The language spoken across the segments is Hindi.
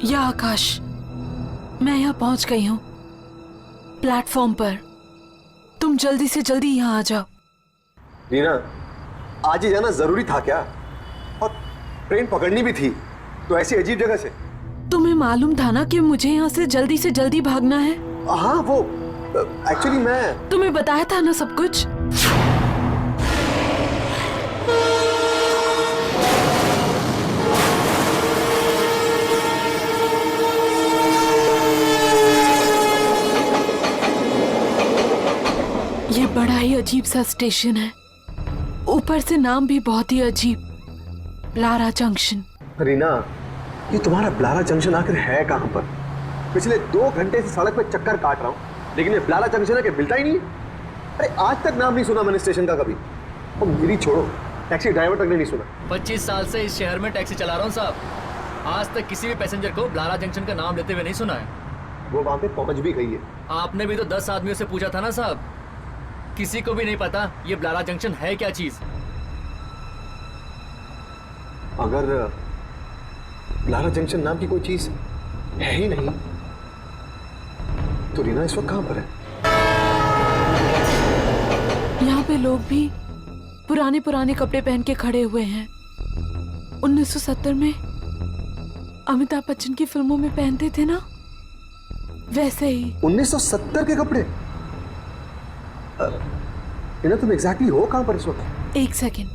या आकाश, मैं यहाँ पहुंच गई हूँ प्लेटफॉर्म पर। तुम जल्दी से जल्दी यहाँ आ जाओ। रीना, आज ही जाना जरूरी था क्या? और ट्रेन पकड़नी भी थी, तो ऐसी अजीब जगह से। तुम्हें मालूम था ना कि मुझे यहाँ से जल्दी भागना है। हाँ, वो एक्चुअली मैं तुम्हें बताया था ना सब कुछ। ये बड़ा ही अजीब सा स्टेशन है, ऊपर से नाम भी बहुत ही अजीब, ब्लारा जंक्शन। रीना, ये तुम्हारा ब्लारा जंक्शन आखिर है कहाँ पर? पिछले 2 घंटे से सड़क पे चक्कर काट रहा हूँ, लेकिन ये ब्लारा जंक्शन है कि मिलता ही नहीं है। अरे आज तक नाम नहीं सुना मैंने स्टेशन का कभी। और मेरी छोड़ो, टैक्सी ड्राइवर तक ने नहीं सुना। 25 साल से इस शहर में टैक्सी चला रहा हूँ साहब, आज तक किसी भी पैसेंजर को ब्लारा जंक्शन का नाम लेते हुए नहीं सुना है। वो वहां पे पहुंच भी गई है। आपने भी तो 10 आदमियों से पूछा था ना साहब, किसी को भी नहीं पता ये ब्लारा जंक्शन है क्या चीज। अगर ब्लारा जंक्शन नाम की कोई चीज है ही नहीं, तो रीना इस वक्त कहां पर है? यहाँ पे लोग भी पुराने कपड़े पहन के खड़े हुए हैं। 1970 में अमिताभ बच्चन की फिल्मों में पहनते थे ना, वैसे ही। 1970 के कपड़े? रीना, तुम एग्जैक्टली हो कहां पर इस वक्त? एक सेकेंड।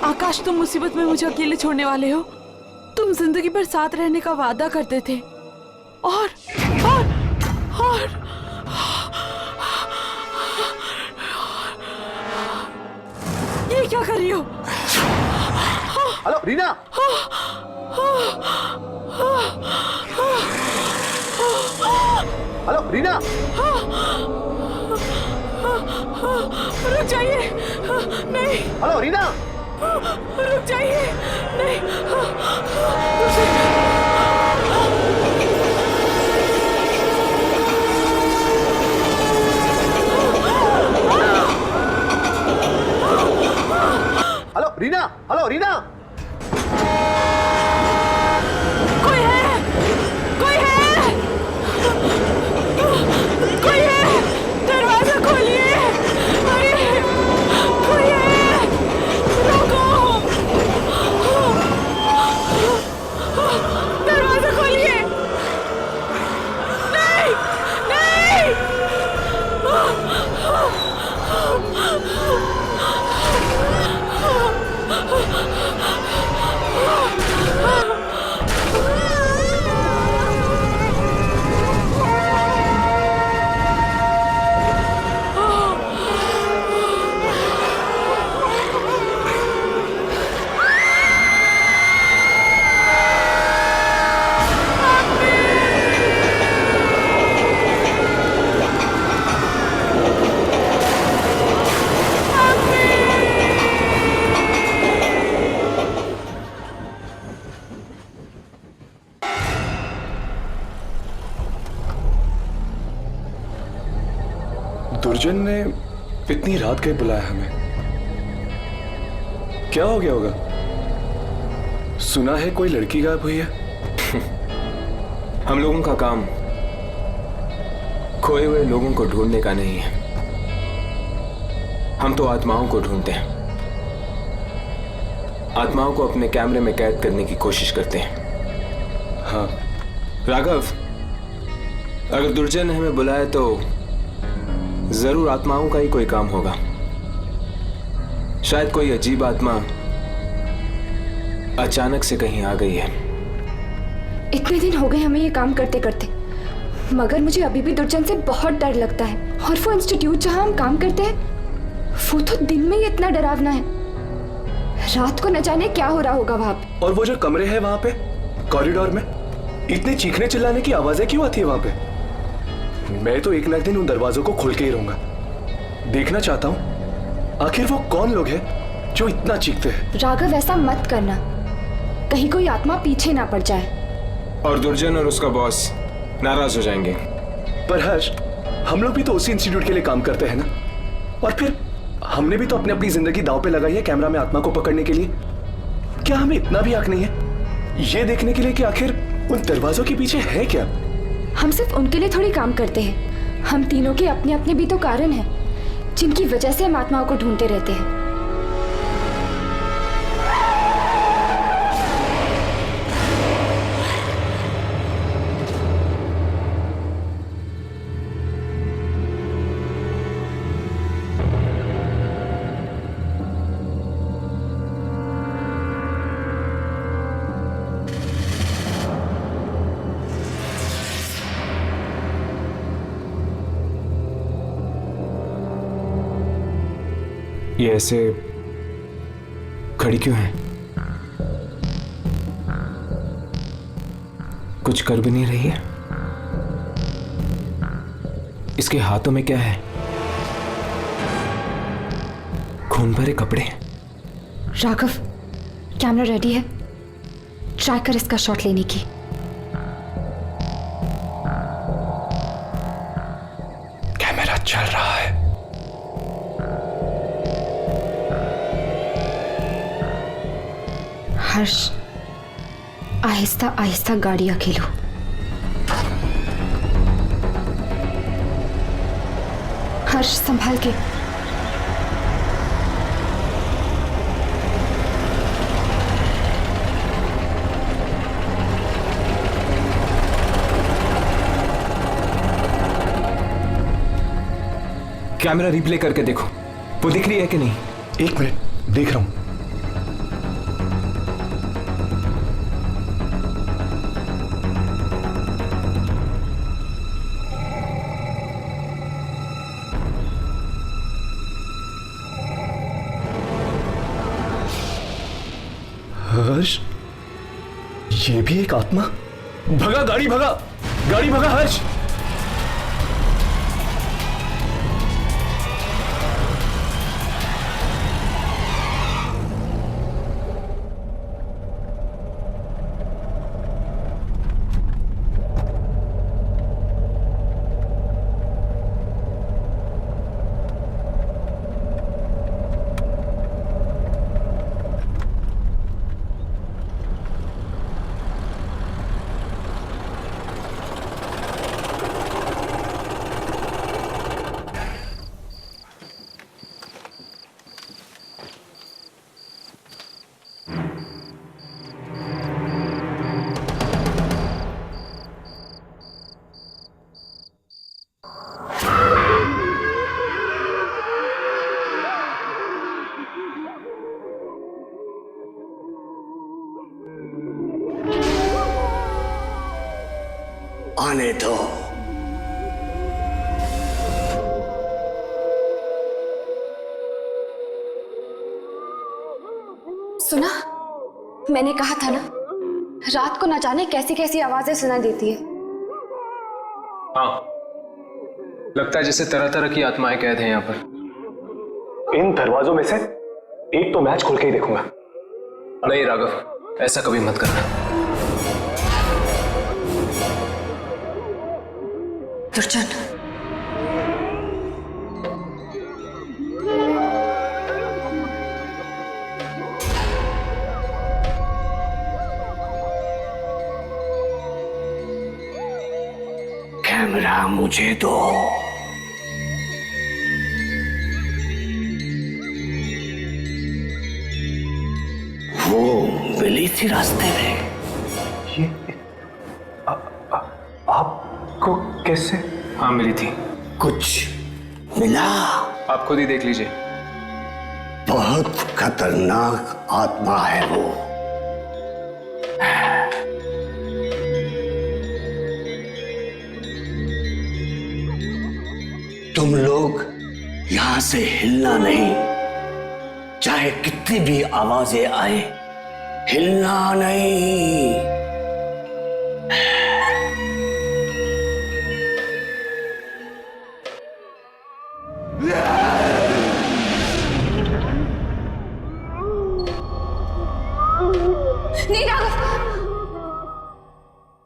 आकाश, तुम मुसीबत में मुझे अकेले छोड़ने वाले हो। तुम जिंदगी भर साथ रहने का वादा करते थे, और ये क्या कर रही हो? हेलो रीना, हेलो रीना, रुक जाइए। नहीं, हेलो रीना, रुक जाइए। नहीं, हेलो रीना, हेलो रीना। कोई है, कोई है, कोई है, दरवाजा खोलिए। अरे कोई है, रोको, दरवाजा खोलिए। नहीं, नहीं। दुर्जन ने इतनी रात के बुलाया हमें, क्या हो गया होगा? सुना है कोई लड़की गायब हुई है। हम लोगों का काम खोए हुए लोगों को ढूंढने का नहीं है, हम तो आत्माओं को ढूंढते हैं, आत्माओं को अपने कैमरे में कैद करने की कोशिश करते हैं। हाँ राघव, अगर दुर्जन ने हमें बुलाया तो जरूर आत्माओं का ही कोई काम होगा। शायद कोई अजीब आत्मा अचानक से कहीं आ गई है। इतने दिन हो गए हमें ये काम करते करते, मगर मुझे अभी भी दुर्जन से बहुत डर लगता है। और वो इंस्टीट्यूट जहाँ हम काम करते हैं, वो तो दिन में ही इतना डरावना है, रात को न जाने क्या हो रहा होगा वहाँ पे। और वो जो कमरे हैं वहाँ पे कॉरिडोर में, इतने चीखने चिल्लाने की आवाजें क्यों आती है वहाँ पे? मैं तो एक ना एक दिन उन दरवाजों को खोल के ही रहूंगा। देखना चाहता हूँ आखिर वो कौन लोग हैं जो इतना चीखते हैं। राघव, ऐसा मत करना, कहीं कोई आत्मा पीछे ना पड़ जाए। और दुर्जन और उसका बॉस नाराज हो जाएंगे। पर हर्ष, हम लोग भी तो उसी इंस्टीट्यूट के लिए काम करते हैं ना, और फिर हमने भी तो अपनी अपनी जिंदगी दांव पे लगाई है कैमरा में आत्मा को पकड़ने के लिए। क्या हमें इतना भी हक नहीं है ये देखने के लिए कि आखिर उन दरवाजों के पीछे है क्या? हम सिर्फ उनके लिए थोड़ी काम करते हैं, हम तीनों के अपने अपने भी तो कारण हैं जिनकी वजह से हम आत्माओं को ढूंढते रहते हैं। ये ऐसे खड़ी क्यों है? कुछ कर भी नहीं रही है। इसके हाथों में क्या है? खून भरे कपड़े। राघव, कैमरा रेडी है, ट्राई कर इसका शॉट लेने की। कैमरा चल रहा है। हर्ष, आहिस्ता आहिस्ता गाड़ी अकेलो। हर्ष, संभाल के। कैमरा रिप्ले करके देखो, वो दिख रही है कि नहीं? एक मिनट, देख रहा हूं। हर्ष, ये भी एक आत्मा। भगा गाड़ी, भगा गाड़ी, भगा हर्ष। आने दो। सुना, मैंने कहा था ना, रात को न जाने कैसी कैसी आवाजें सुनाई देती है। हाँ, लगता है जैसे तरह तरह की आत्माएं कैद हैं यहाँ पर। इन दरवाजों में से एक तो मैच खोल के ही देखूंगा। नहीं राघव, ऐसा कभी मत करना। दुर्जन, कैमरा मुझे दो। वो मिली थी रास्ते में। ये आपको कैसे? हाँ मिली थी। कुछ मिला? आप खुद ही देख लीजिए। बहुत खतरनाक आत्मा है वो। तुम लोग यहां से हिलना नहीं, चाहे कितनी भी आवाजें आए, हिलना नहीं। नहीं राघव,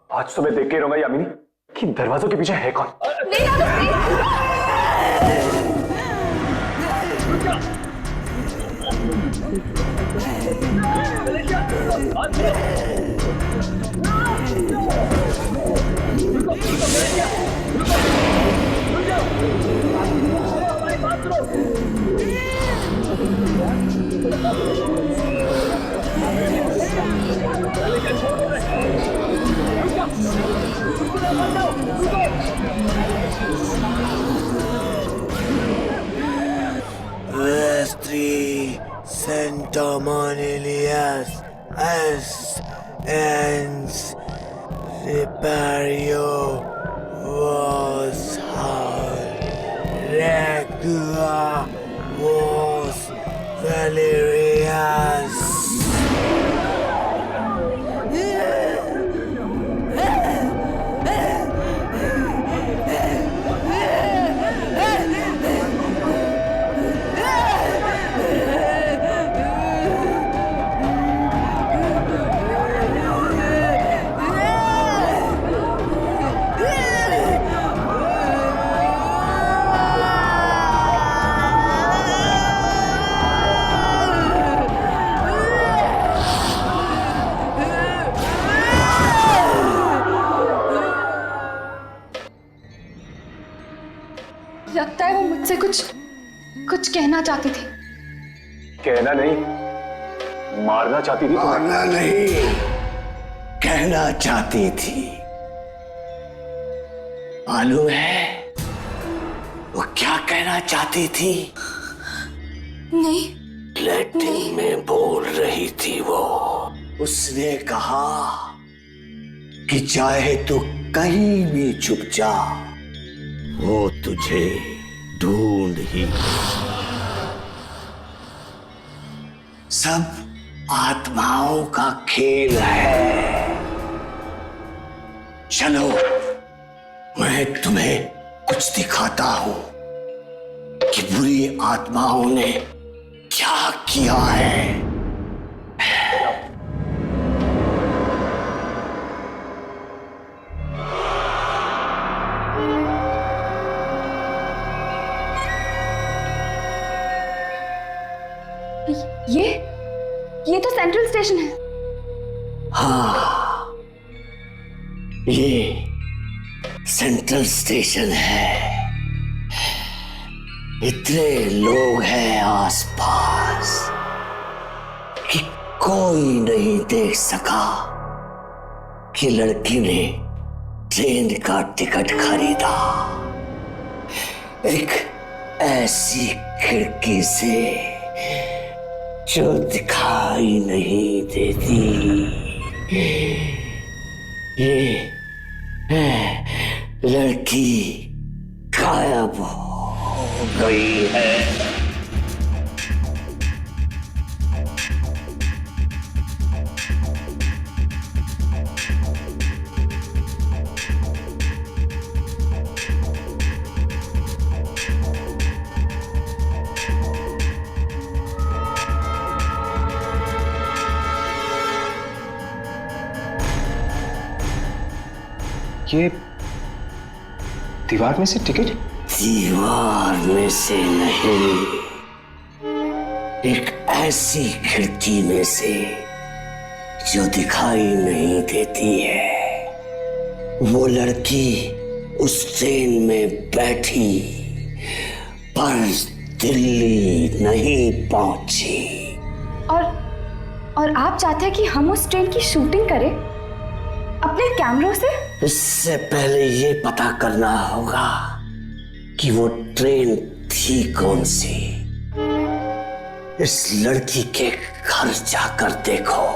आज तो मैं देख के रहूंगा यामिनी कि दरवाजों के पीछे है कौन। नहीं Raghav please. Vestri Centomonilias as ens Ripario was hard. Regua was Valerias. लगता है वो मुझसे कुछ कहना चाहती थी। कहना नहीं, मारना चाहती थी तुम्हें। मारना नहीं, कहना चाहती थी। मालूम है वो क्या कहना चाहती थी? नहीं। लैटिन में बोल रही थी वो। उसने कहा कि चाहे तू कहीं भी छुप जा, वो तुझे ढूंढ ही। सब आत्माओं का खेल है। चलो मैं तुम्हें कुछ दिखाता हूं कि बुरी आत्माओं ने क्या किया है। ये तो सेंट्रल स्टेशन है। हाँ, ये सेंट्रल स्टेशन है। इतने लोग हैं आसपास कि कोई नहीं देख सका कि लड़की ने ट्रेन का टिकट खरीदा। एक ऐसी खिड़की से जो दिखाई नहीं देती। ये लड़की गायब हो गई है। ये दीवार में से टिकट? दीवार में से नहीं, एक ऐसी खिड़की में से जो दिखाई नहीं देती है। वो लड़की उस ट्रेन में बैठी पर दिल्ली नहीं पहुंची। और आप चाहते हैं कि हम उस ट्रेन की शूटिंग करें अपने कैमरों से? इससे पहले ये पता करना होगा कि वो ट्रेन थी कौन सी। इस लड़की के घर जाकर देखो,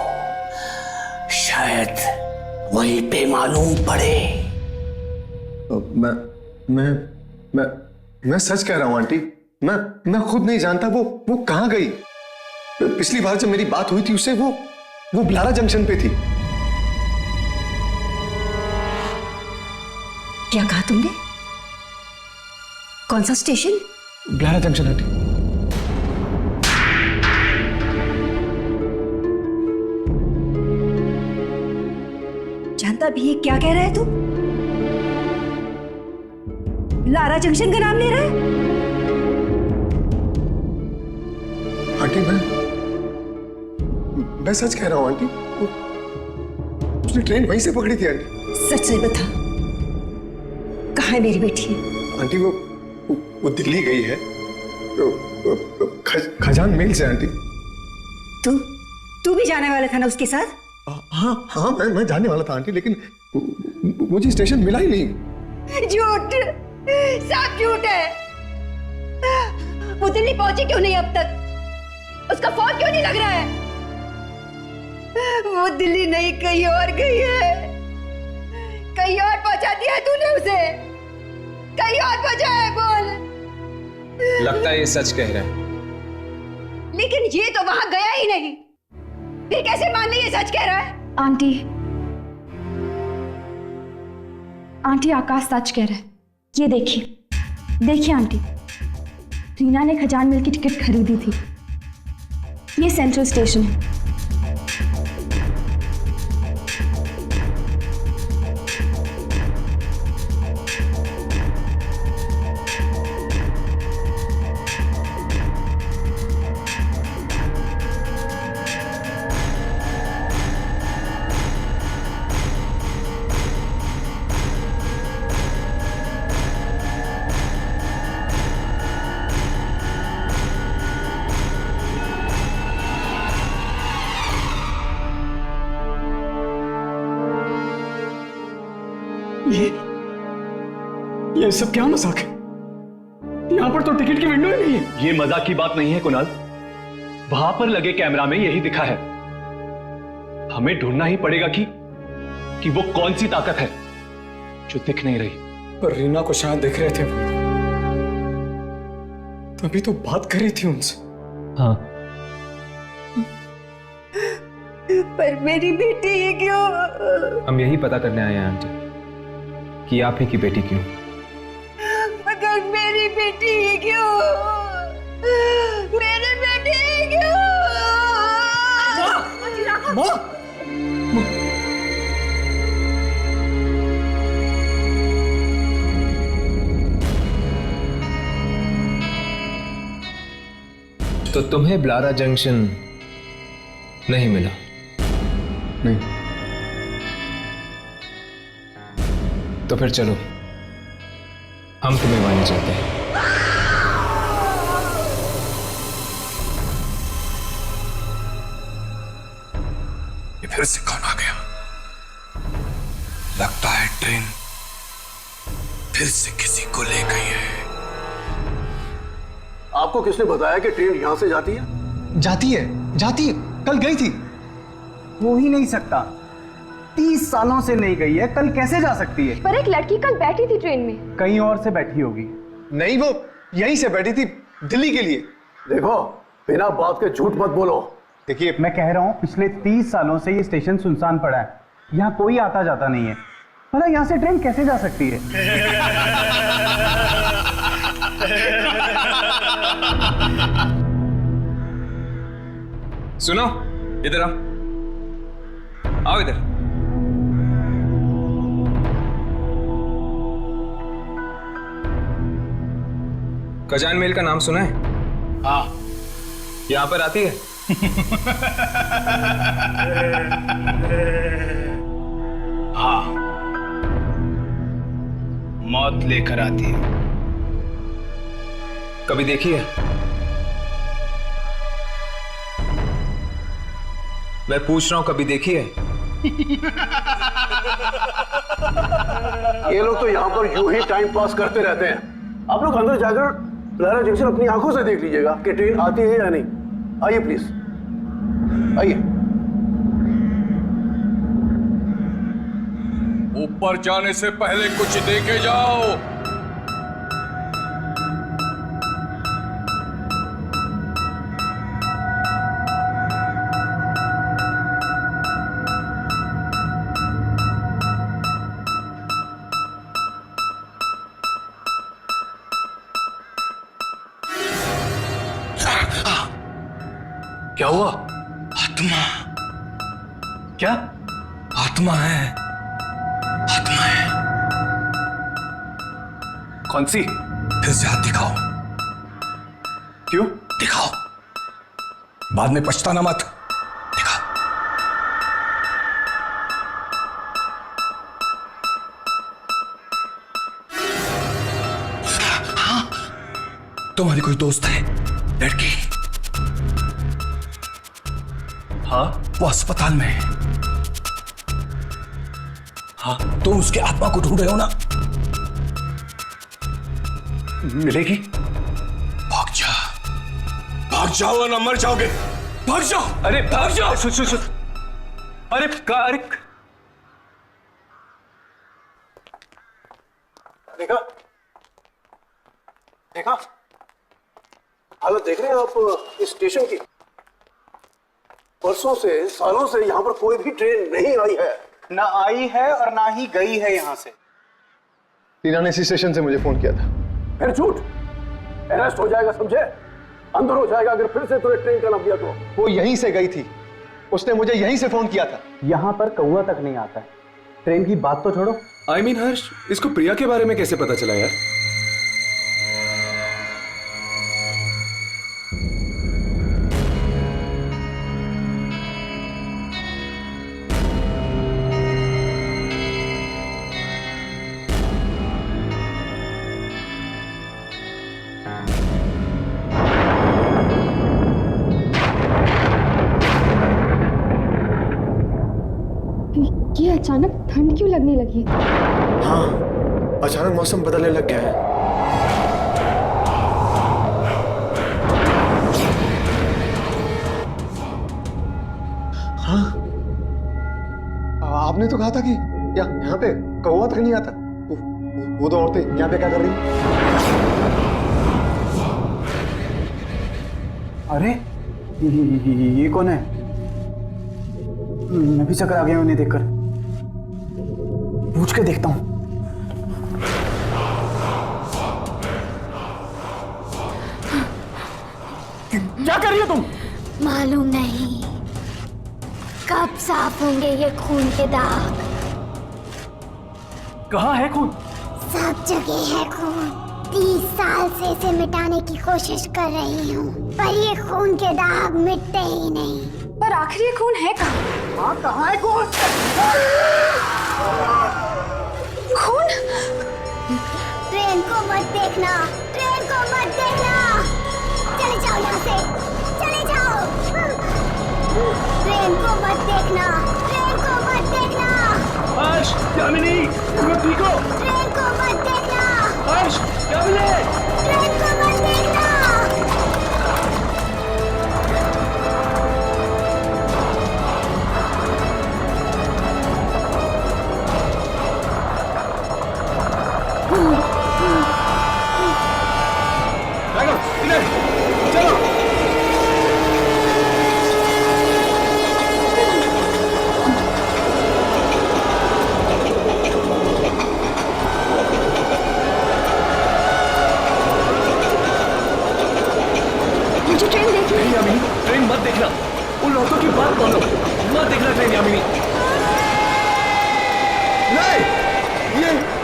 शायद वहीं पे मालूम पड़े। मैं सच कह रहा हूं आंटी। मैं खुद नहीं जानता वो कहां गई। पिछली बार जब मेरी बात हुई थी उससे वो ब्लारा जंक्शन पे थी। क्या कहा तुमने? कौन सा स्टेशन? ब्लारा junction aunty. जानता भी है क्या कह रहा है तू? लारा जंक्शन का नाम ले रहा है? आंटी मैं सच कह रहा हूँ आंटी। उसने ट्रेन वहीं से पकड़ी थी आंटी। सच सच बता, कहाँ है मेरी बेटी? आंटी वो दिल्ली गई है तो खजान मेल से आंटी। तू भी जाने वाला था ना उसके साथ? हाँ हाँ मैं जाने वाला था आंटी, लेकिन मुझे स्टेशन मिला ही नहीं। झूठ, सब झूठ है। वो दिल्ली पहुंची क्यों नहीं अब तक? उसका फोन क्यों नहीं लग रहा है? वो दिल्ली नहीं कहीं और गई है। कहीं और पहुंचा दिया है तूने उसे? कहीं और पहुंचा है? बोल। लगता है ये सच कह रहा है। लेकिन ये तो वहां गया ही नहीं, फिर कैसे मान ले ये सच कह रहा है? आंटी आकाश सच कह रहा है। ये देखिए आंटी, रीना ने खजान मिल की टिकट खरीदी थी। ये सेंट्रल स्टेशन है। ये सब क्या मजाक है? यहाँ पर तो टिकट की विंडो ही नहीं है। ये मजाक की बात नहीं है कुणाल, वहां पर लगे कैमरा में यही दिखा है। हमें ढूंढना ही पड़ेगा कि वो कौन सी ताकत है जो दिख नहीं रही। पर रीना को शायद दिख रहे थे, तभी तो बात कर रही थी उनसे। हाँ, पर मेरी बेटी ये क्यों? हम यही पता करने आए हैं आंटी कि आप ही की बेटी क्यों। मगर मेरी बेटी ये क्यों? मेरी बेटी ये क्यों? तो तुम्हें ब्लारा जंक्शन नहीं मिला? नहीं। तो फिर चलो, हम तुम्हें वहां ले चलते हैं। ये फिर से कौन आ गया? लगता है ट्रेन फिर से किसी को ले गई है। आपको किसने बताया कि ट्रेन यहां से जाती है? जाती है, कल गई थी। हो ही नहीं सकता, 30 सालों से नहीं गई है, कल कैसे जा सकती है? पर एक लड़की कल बैठी थी ट्रेन में। कहीं और से बैठी होगी। नहीं, वो यहीं से बैठी थी दिल्ली के लिए। देखो, बिना बात के झूठ मत बोलो। देखिए, मैं कह रहा हूँ पिछले 30 सालों से ये स्टेशन सुनसान पड़ा है, यहाँ कोई आता जाता नहीं है। भला यहाँ से ट्रेन कैसे जा सकती है? सुनो, इधर आओ इधर। खजान मेल का नाम सुना है? हाँ। यहां पर आती है? हाँ, मौत लेकर आती है। कभी देखी है? मैं पूछ रहा हूं, कभी देखी है? ये लोग तो यहाँ पर यूं ही टाइम पास करते रहते हैं। आप लोग अंदर जाकर लारा जंक्शन अपनी आंखों से देख लीजिएगा कि ट्रेन आती है या नहीं। आइए प्लीज, आइए। ऊपर जाने से पहले कुछ देखे जाओ। क्या हुआ? आत्मा। क्या? आत्मा है, आत्माएं। कौन सी? फिर से हाथ दिखाओ। क्यों? दिखाओ, बाद में पछताना मत। दिखाओ। हाँ, तुम्हारी कोई दोस्त है लड़की? हाँ, वो अस्पताल में है। हाँ, तुम उसके आत्मा को ढूंढ रहे हो ना? मिलेगी? भाग जाओ वरना मर जाओगे। भाग जाओ। अरे भाग जाओ। सुन सुन सुन। अरे अरे देखा देखा हालत देख रहे हैं आप इस स्टेशन की? परसों से सालों से यहाँ पर कोई भी ट्रेन नहीं आई है। ना आई है और ना ही गई है यहाँ से। टीना ने इसी स्टेशन से मुझे फोन किया था। फिर झूठ, अरेस्ट हो जाएगा समझे, अंदर हो जाएगा अगर फिर से तुमने ट्रेन का नाम दिया तो। वो यहीं से गई थी, उसने मुझे यहीं से फोन किया था। यहाँ पर कौवा तक नहीं आता है। ट्रेन की बात तो छोड़ो। I mean, हर्ष, इसको प्रिया के बारे में कैसे पता चला यार? ये अचानक ठंड क्यों लगने लगी? हाँ, अचानक मौसम बदलने लग गया है। हाँ, आपने तो कहा था कि यहाँ पे कौवा तक नहीं आता। वो दो औरतें यहाँ पे क्या कर रही? अरे ये कौन है? मैं भी चक्कर आ गया उन्हें देखकर। पूछ के देखता हूं। क्या कर रही हो तुम? मालूम नहीं कब साफ होंगे ये खून के दाग। कहाँ है खून? सब जगह है खून। 30 साल से इसे मिटाने की कोशिश कर रही हूँ, पर ये खून के दाग मिटते ही नहीं। पर आखिर ये खून है कहाँ? हाँ, कहाँ है खून? खून? ट्रेन को मत देखना, ट्रेन को मत देखना। चले जाओ यहाँ से, चले जाओ। ट्रेन को मत देखना, ट्रेन को मत देखना। हर्ष, यामिनी, तुम ठीक हो? ट्रेन को मत देखना, हर्ष, यामिनी, ट्रेन को मत देखना। इधर चलो। मुझे ट्रेन देखनी है। नहीं यामिनी, ट्रेन मत देखना। उन लड़कों की बात मानो, मत देखना ट्रेन यामिनी। नहीं,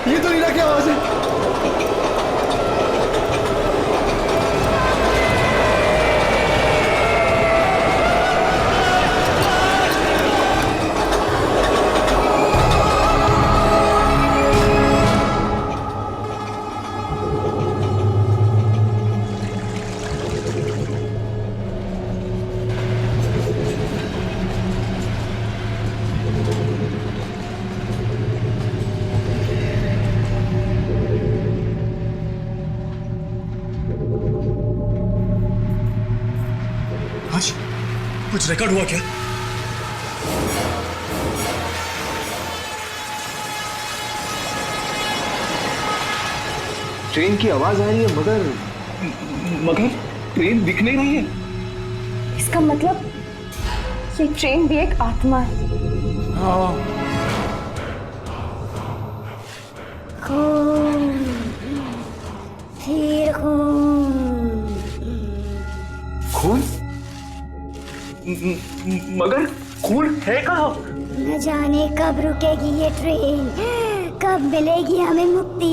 ये तो नीना की आवाज है। आज कुछ रिकॉर्ड हुआ क्या? ट्रेन की आवाज आ रही है मगर ट्रेन दिख नहीं रही है। इसका मतलब ये ट्रेन भी एक आत्मा है। खून, फिर खून। खून? मगर खून है कहाँ? न जाने कब रुकेगी ये ट्रेन। कब मिलेगी हमें मुक्ति?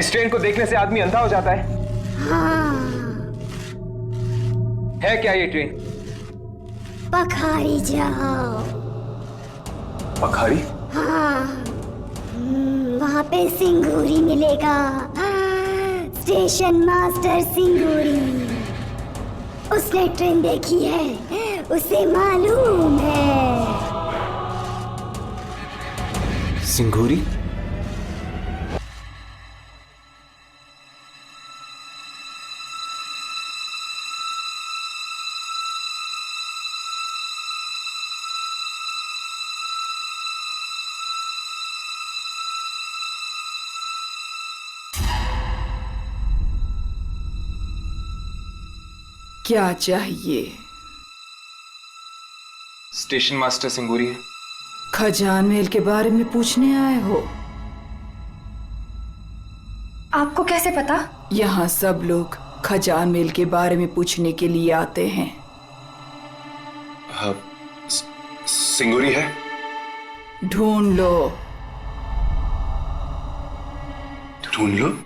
इस ट्रेन को देखने से आदमी अंधा हो जाता है। हाँ, है क्या ये ट्रेन? पखारी जाओ। पखारी? हाँ, वहाँ पे सिंगूरी मिलेगा। स्टेशन मास्टर सिंगूरी, उसने ट्रेन देखी है, उसे मालूम है। सिंगूरी? क्या चाहिए? स्टेशन मास्टर सिंगूरी है। खजान महल के बारे में पूछने आए हो? आपको कैसे पता? यहाँ सब लोग खजान महल के बारे में पूछने के लिए आते हैं। हाँ, सिंगूरी है? ढूंढ लो। ढूंढ लो?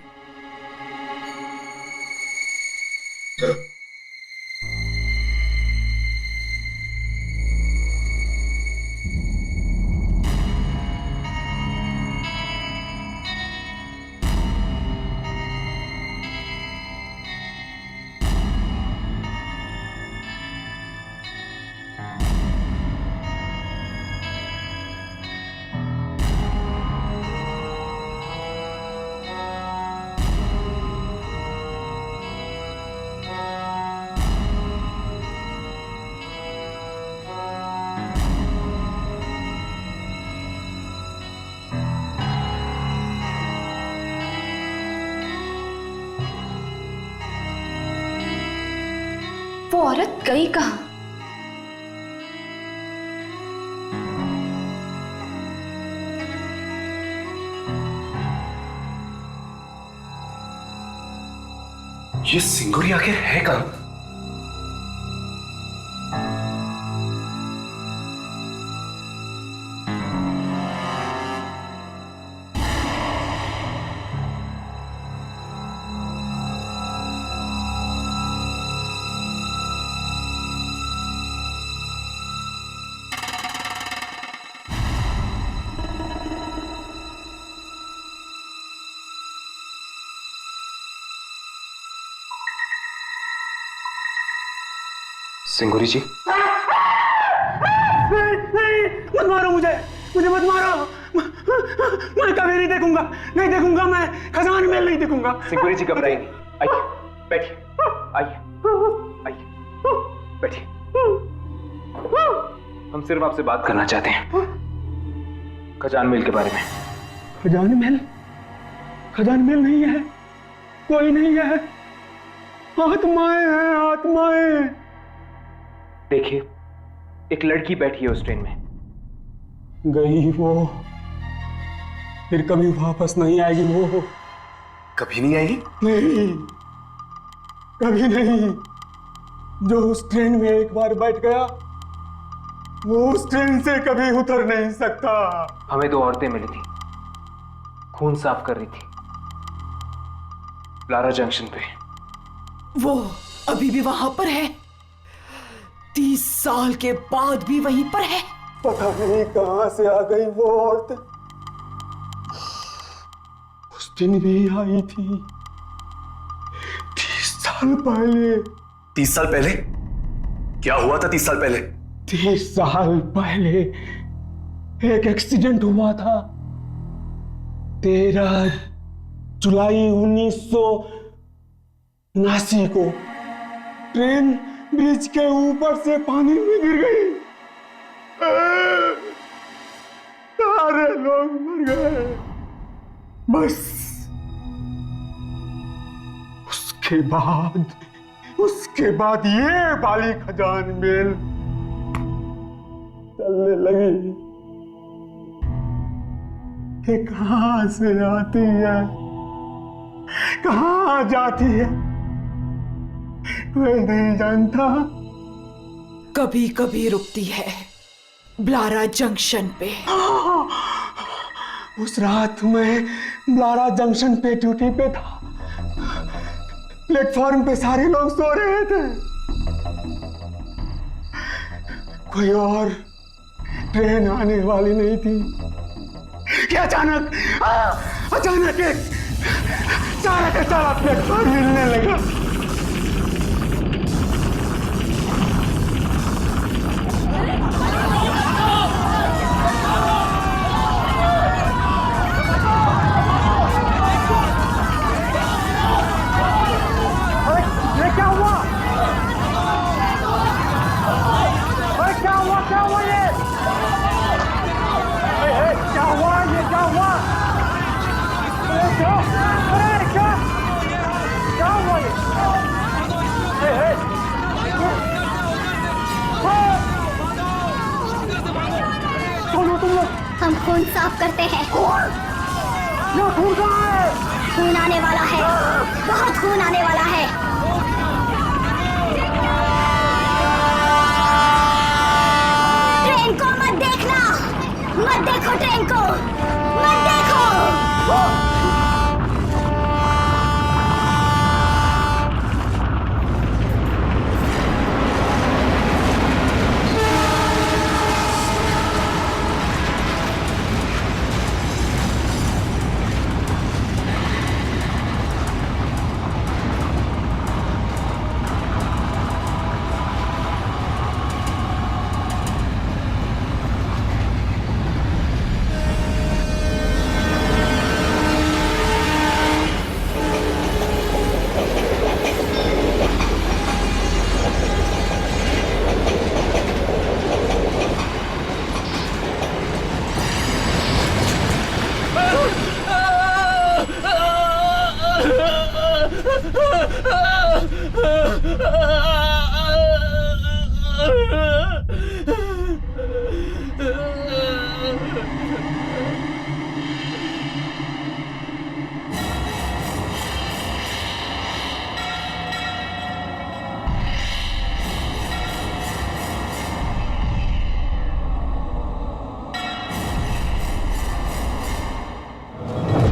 वो औरत गई कहाँ? ये सिंगूरी आखिर है कहाँ? सिंगूरी जी? नहीं, मत मारो मुझे मत मारो। मैं कभी नहीं देखूंगा मैं खजान महल नहीं देखूंगा। सिंगूरी जी घबराइए नहीं, आइए बैठिए, आइए बैठिए। हम सिर्फ आपसे बात करना चाहते हैं खजान महल के बारे में। खजान महल नहीं है, कोई नहीं है, आत्माएं हैं, आत्माएं। देखिए, एक लड़की बैठी है उस ट्रेन में। गई वो, फिर कभी वापस नहीं आएगी वो। कभी नहीं आएगी? नहीं, कभी नहीं। जो उस ट्रेन में एक बार बैठ गया, वो उस ट्रेन से कभी उतर नहीं सकता। हमें दो औरतें मिली थी, खून साफ कर रही थी ब्लारा जंक्शन पे। वो अभी भी वहां पर है? 30 साल के बाद भी वहीं पर है? पता नहीं कहां से आ गई वो औरत। उस दिन भी आई थी 30 साल पहले। 30 साल पहले? क्या हुआ था 30 साल पहले? 30 साल पहले एक एक्सीडेंट हुआ था। 13 जुलाई 1979 को ट्रेन ब्रिज के ऊपर से पानी में गिर गई। सारे लोग मर गए। बस उसके बाद ये बाली खजान महल चलने लगी। ये कहां से आती है, कहां जाती है, कोई नहीं जानता। कभी कभी रुकती है ब्लारा जंक्शन पे। उस रात मैं ब्लारा जंक्शन पे ड्यूटी पे था। प्लेटफॉर्म पे सारे लोग सो रहे थे। कोई और ट्रेन आने वाली नहीं थी कि अचानक एक सारा का सारा प्लेटफॉर्म हिलने लगा। हम खून साफ करते हैं। खून आने वाला है, बहुत खून आने वाला है। ट्रेन को मत देखना, मत देखो ट्रेन को, मत देखो।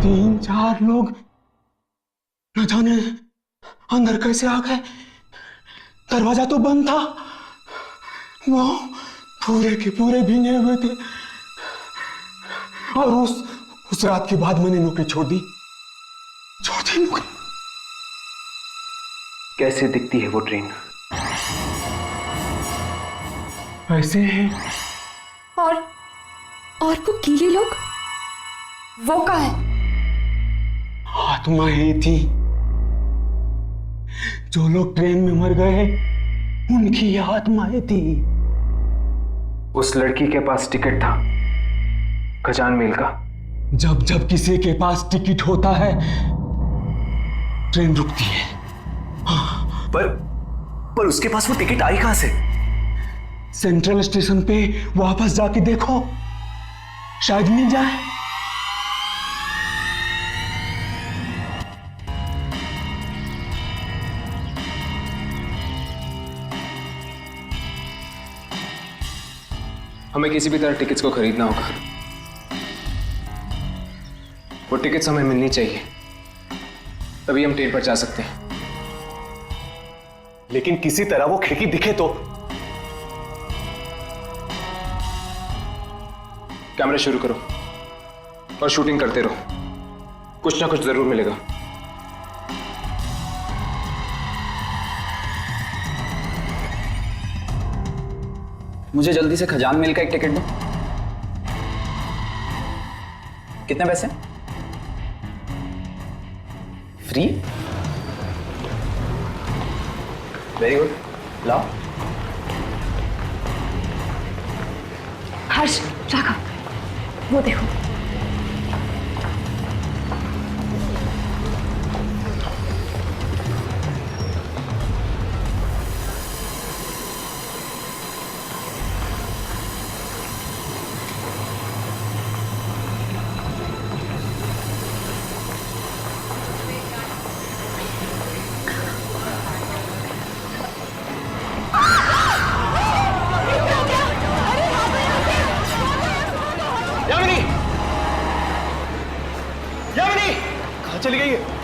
3-4 लोग न जाने अंदर कैसे आ गए। दरवाजा तो बंद था, वो पूरे के पूरे भीगे हुए थे। और उस रात के बाद मैंने नौकरी छोड़ दी नौकरी। कैसे दिखती है वो ट्रेन? ऐसे है। और वो कीले लोग, वो कहाँ है? आत्माएं थी। जो लोग ट्रेन में मर गए उनकी आत्माएं थी। उस लड़की के पास टिकट था खजान मील का। जब किसी के पास टिकट होता है ट्रेन रुकती है। पर उसके पास वो टिकट आई कहां से? सेंट्रल स्टेशन पे वापस जाके देखो, शायद मिल जाए। हमें किसी भी तरह टिकट्स को खरीदना होगा। वो टिकट्स हमें मिलनी चाहिए, तभी हम ट्रेन पर जा सकते हैं। लेकिन किसी तरह वो खिड़की दिखे तो। कैमरा शुरू करो और शूटिंग करते रहो, कुछ ना कुछ जरूर मिलेगा। मुझे जल्दी से खजान मिल का एक टिकट दो। कितने पैसे? फ्री? वेरी गुड, लाओ। हर्ष, राघव, वो देखो। चली गई है।